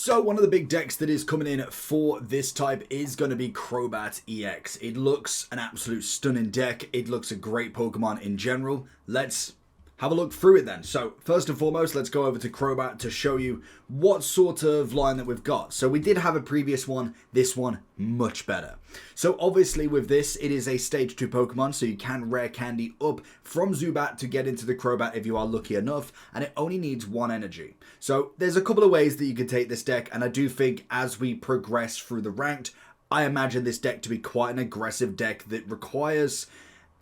So one of the big decks that is coming in for this type is going to be Crobat EX. It looks an absolute stunning deck. It looks a great Pokemon in general. Let's have a look through it then. So first and foremost, let's go over to Crobat to show you what sort of line that we've got. So we did have a previous one, this one much better. So obviously with this, it is a stage 2 Pokemon, so you can rare candy up from Zubat to get into the Crobat if you are lucky enough, and it only needs 1 energy. So there's a couple of ways that you can take this deck, and I do think as we progress through the ranked, I imagine this deck to be quite an aggressive deck that requires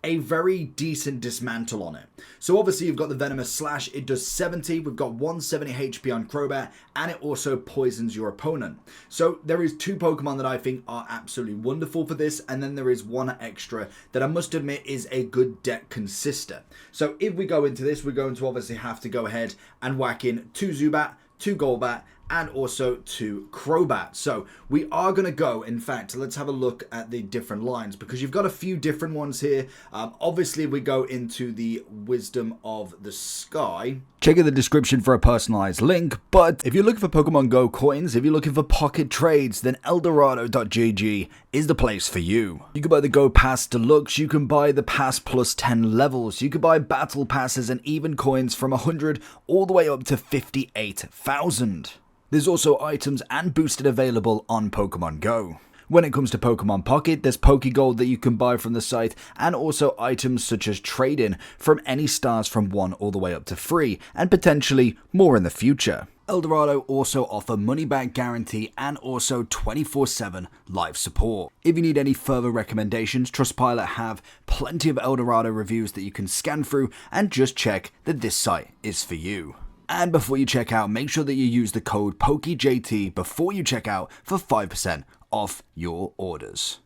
a very decent dismantle on it. So obviously you've got the Venomous Slash, it does 70, we've got 170 HP on Crobat, and it also poisons your opponent. So there is 2 Pokemon that I think are absolutely wonderful for this, and then there is 1 extra that I must admit is a good deck consister. So if we go into this, we're going to obviously have to go ahead and whack in 2 Zubat, 2 Golbat, and also 2 Crobat. So we are going to go, in fact, let's have a look at the different lines, because you've got a few different ones here. Obviously, we go into the Wisdom of the Sky. Check in the description for a personalized link, but if you're looking for Pokemon Go coins, if you're looking for pocket trades, then Eldorado.gg is the place for you. You can buy the Go Pass Deluxe, you can buy the Pass plus 10 levels, you can buy Battle Passes and even coins from 100 all the way up to 58,000. There's also items and boosted available on Pokemon Go. When it comes to Pokemon Pocket, there's Pokegold that you can buy from the site, and also items such as trade-in from any stars from 1 all the way up to 3, and potentially more in the future. Eldorado also offer money back guarantee and also 24/7 live support. If you need any further recommendations, Trustpilot have plenty of Eldorado reviews that you can scan through and just check that this site is for you. And before you check out, make sure that you use the code POKEJT before you check out for 5% off your orders.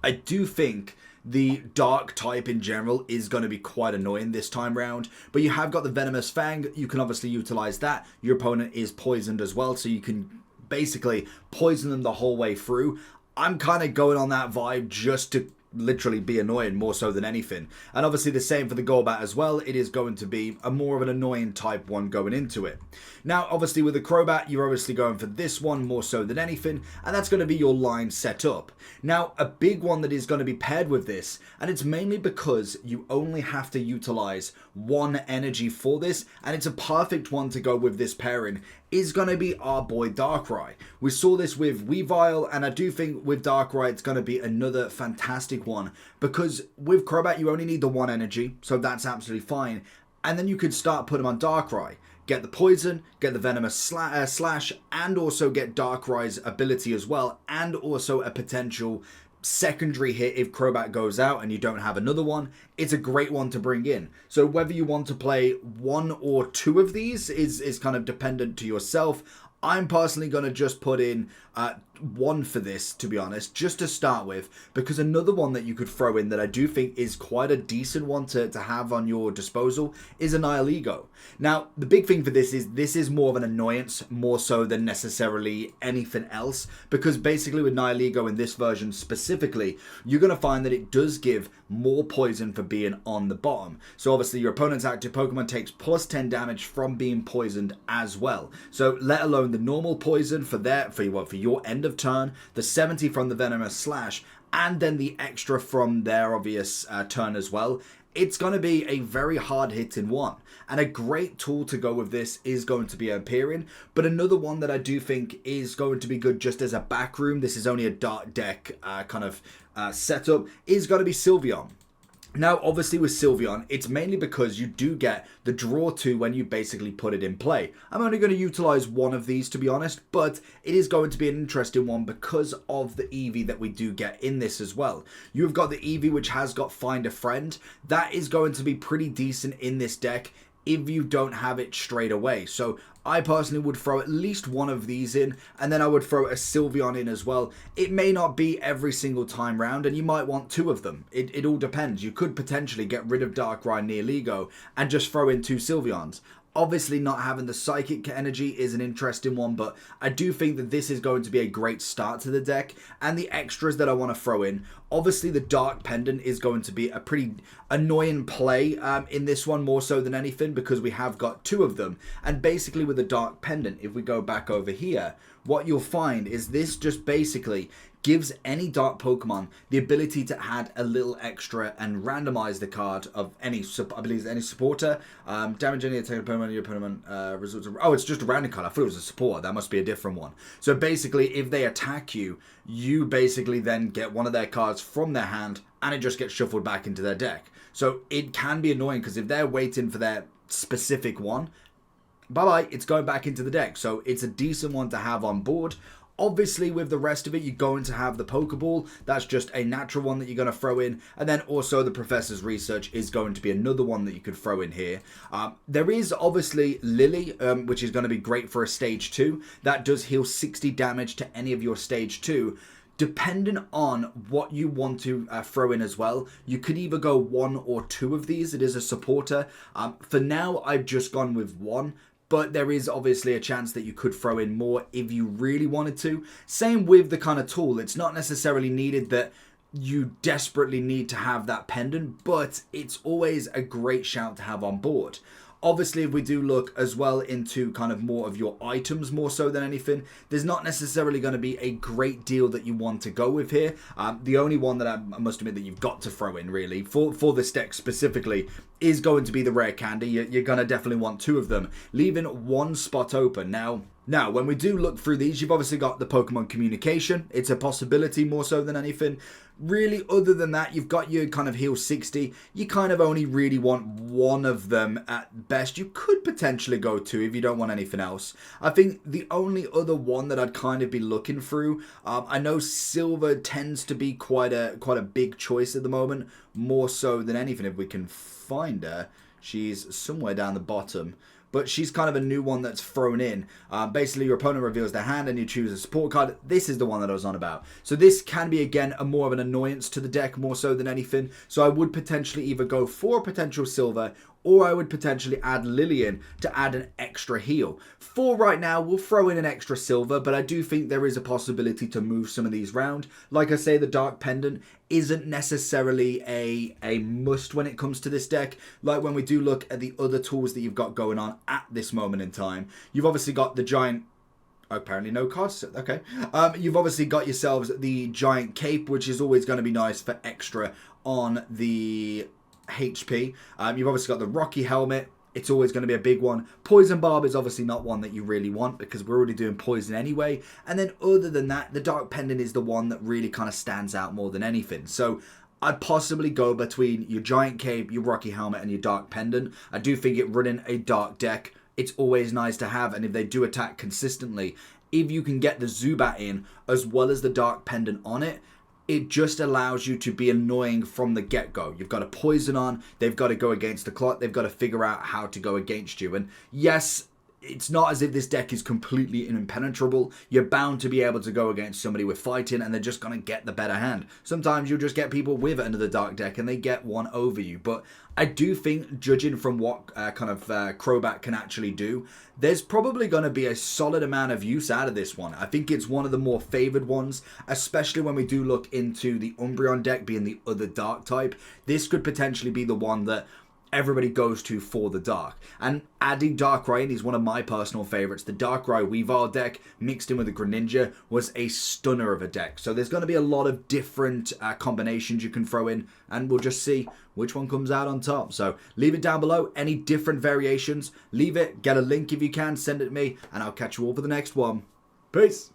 I do think the dark type in general is going to be quite annoying this time round, but you have got the Venomous Fang. You can obviously utilize that. Your opponent is poisoned as well, so you can basically poison them the whole way through. I'm kind of going on that vibe just to literally be annoying more so than anything. And obviously the same for the Golbat as well. It is going to be a more of an annoying type one going into it. Now obviously with the Crobat, you're obviously going for this one more so than anything, and that's going to be your line set up. Now a big one that is going to be paired with this, and it's mainly because you only have to utilize 1 energy for this, and it's a perfect one to go with this pairing, is going to be our boy Darkrai. We saw this with Weavile, and I do think with Darkrai it's going to be another fantastic one, because with Crobat you only need the 1 energy, so that's absolutely fine, and then you could start putting them on Darkrai. Get the poison, get the Venomous Slash, and also get Darkrai's ability as well, and also a potential secondary hit if Crobat goes out and you don't have another one. It's a great one to bring in. So whether you want to play 1 or 2 of these is kind of dependent to yourself. I'm personally going to just put in 1 for this, to be honest, just to start with, because another one that you could throw in that I do think is quite a decent one to have on your disposal is a Nihilego. Now, the big thing for this is more of an annoyance, more so than necessarily anything else, because basically with Nihilego in this version specifically, you're going to find that it does give more poison for being on the bottom. So obviously your opponent's active Pokemon takes plus 10 damage from being poisoned as well. So let alone the normal poison for your end of turn, the 70 from the Venomous Slash, and then the extra from their obvious turn as well. It's going to be a very hard hitting one, and a great tool to go with this is going to be Empyrean. But another one that I do think is going to be good just as a backroom, this is only a dark deck kind of setup, is going to be Sylveon. Now, obviously with Sylveon, it's mainly because you do get the draw 2 when you basically put it in play. I'm only going to utilize 1 of these, to be honest, but it is going to be an interesting one because of the Eevee that we do get in this as well. You've got the Eevee, which has got Find a Friend. That is going to be pretty decent in this deck if you don't have it straight away. So I personally would throw at least 1 of these in, and then I would throw a Sylveon in as well. It may not be every single time round, and you might want 2 of them. It all depends. You could potentially get rid of Darkrai Nihilego and just throw in 2 Sylveons. Obviously, not having the Psychic energy is an interesting one, but I do think that this is going to be a great start to the deck. And the extras that I want to throw in, obviously the Dark Pendant is going to be a pretty annoying play in this one, more so than anything, because we have got 2 of them. And basically with the Dark Pendant, if we go back over here, what you'll find is this just basically gives any dark Pokemon the ability to add a little extra and randomize the card of any, I believe, any supporter. Damage any attack Pokemon, your opponent results. Oh, it's just a random card. I thought it was a supporter. That must be a different one. So basically, if they attack you, you basically then get one of their cards from their hand and it just gets shuffled back into their deck. So it can be annoying because if they're waiting for their specific one, bye-bye, it's going back into the deck. So it's a decent one to have on board. Obviously, with the rest of it, you're going to have the Pokeball. That's just a natural one that you're going to throw in. And then also the Professor's Research is going to be another one that you could throw in here. There is obviously Lily, which is going to be great for a Stage 2. That does heal 60 damage to any of your Stage 2. Depending on what you want to throw in as well, you could either go 1 or 2 of these. It is a supporter. For now, I've just gone with 1. But there is obviously a chance that you could throw in more if you really wanted to. Same with the kind of tool. It's not necessarily needed that you desperately need to have that pendant, but it's always a great shout to have on board. Obviously, if we do look as well into kind of more of your items more so than anything, there's not necessarily going to be a great deal that you want to go with here. The only one that I must admit that you've got to throw in really for this deck specifically is going to be the rare candy. You're going to definitely want 2 of them, leaving 1 spot open. Now, when we do look through these, you've obviously got the Pokemon Communication. It's a possibility more so than anything. Really, other than that, you've got your kind of heal 60. You kind of only really want 1 of them at best. You could potentially go 2 if you don't want anything else. I think the only other one that I'd kind of be looking through, I know Silver tends to be quite a big choice at the moment, more so than anything. If we can find her, she's somewhere down the bottom. But she's kind of a new one that's thrown in. Basically, your opponent reveals their hand and you choose a support card. This is the one that I was on about. So this can be, again, a more of an annoyance to the deck more so than anything. So I would potentially either go for a potential Silver, or I would potentially add Lillian to add an extra heal. For right now, we'll throw in an extra Silver, but I do think there is a possibility to move some of these round. Like I say, the Dark Pendant isn't necessarily a must when it comes to this deck. Like when we do look at the other tools that you've got going on at this moment in time, you've obviously got the giant... Apparently no cards. Okay. You've obviously got yourselves the giant cape, which is always going to be nice for extra on the HP. You've obviously got the Rocky helmet. It's always going to be a big one. Poison Barb is obviously not one that you really want because we're already doing poison anyway. And then other than that, the Dark Pendant is the one that really kind of stands out more than anything. So I'd possibly go between your Giant Cape, your Rocky Helmet, and your Dark Pendant. I do think it running a Dark deck, it's always nice to have. And if they do attack consistently, if you can get the Zubat in as well as the Dark Pendant on it, it just allows you to be annoying from the get-go. You've got a poison on, they've got to go against the clock, they've got to figure out how to go against you. And yes, it's not as if this deck is completely impenetrable. You're bound to be able to go against somebody with fighting and they're just going to get the better hand. Sometimes you'll just get people with another dark deck and they get one over you. But I do think, judging from what Crobat can actually do, there's probably going to be a solid amount of use out of this one. I think it's one of the more favoured ones, especially when we do look into the Umbreon deck being the other dark type. This could potentially be the one that everybody goes to for the dark. And adding Darkrai is one of my personal favorites. The Darkrai Weavile deck mixed in with the Greninja was a stunner of a deck. So there's going to be a lot of different combinations you can throw in, and we'll just see which one comes out on top. So leave it down below. Any different variations, leave it. Get a link if you can, send it to me, and I'll catch you all for the next one. Peace.